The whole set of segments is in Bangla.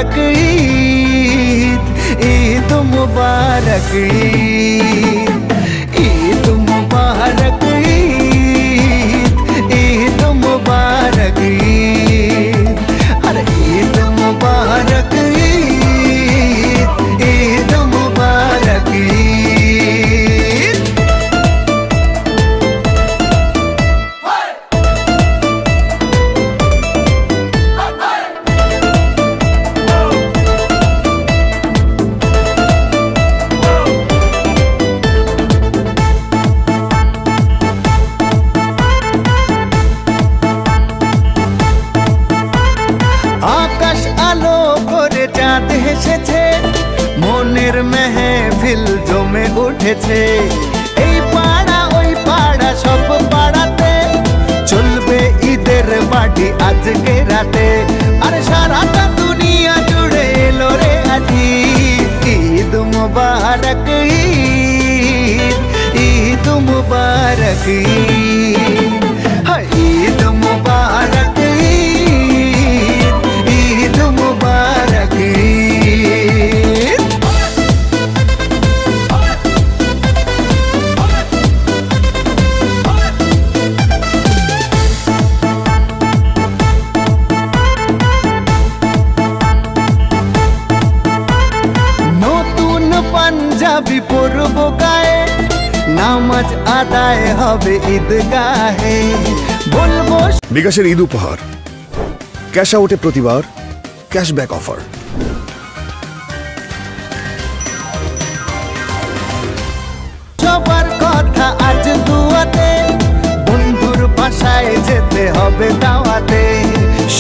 मुबारक ईद, ईद मुबारक ईद, ईद मुबारक ईद, ईद मुबारक ईद, अरे ईद मुबारक ईद, ईद मुबारक ईद। আকাশ আলো করে চাঁদ হেসেছে, মনের মেহফিল জমে উঠেছে। এই পাড়া ওই পাড়া সব পাড়াতে চলবে ঈদের পার্টি আজকে রাতে। আরে সারাটা দুনিয়া জুড়ে এলো রে আজি ঈদ মুবারক ঈদ, ঈদ মুবারক ঈদ, হায় ঈদ মুবারক ঈদ, ঈদ মুবারক ঈদ। নতুন পাঞ্জাবি পরব গায়ে, নামাজ আদায় হবে ঈদগাহে। বলবো বিকাশের ঈদ উপহার, ক্যাশ আউটে প্রতিবার ক্যাশব্যাক অফার। সবার কথা আজ দুয়াতে, বন্ধুর বাসায় যেতে হবে দাওয়াতে।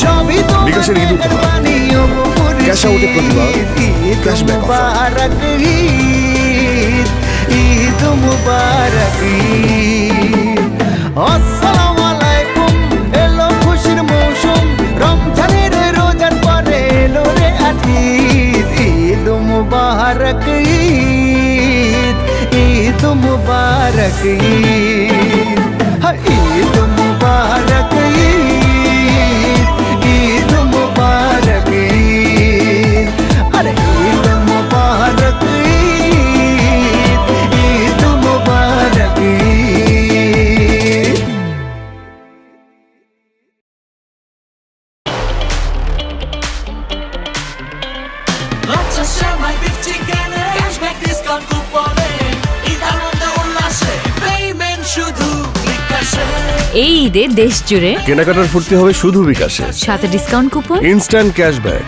সবই তো বিকাশের ঈদ উপহার, ক্যাশ আউটে প্রতিবার ক্যাশব্যাক অফার। মুবারক ঈদ, ঈদ মুবারক ঈদ। আসসালামু আলাইকুম, এলো খুশির মৌসুম, রমজানের রোজার পরে এলো রে ঈদ, ঈদ মুবারক ঈদ, ঈদ মুবারক ঈদ, ঈদ মুবারক ঈদ, ঈদ মুবারক ঈদ, আরে ঈদ মুবারক ঈদ, ঈদ মুবারক ঈদ। আচ্ছা সময় 50 কেনে ক্যাশব্যাক ডিসকাউন্ট কুপনে ঈদ আনন্দ উল্লাসে পেমেন্ট শুধু বিকাশে। এই ঈদে দেশ জুড়ে কেনাকাটার ফুর্তি হবে শুধু বিকাশে, সাথে ডিসকাউন্ট কুপন। Instant cashback.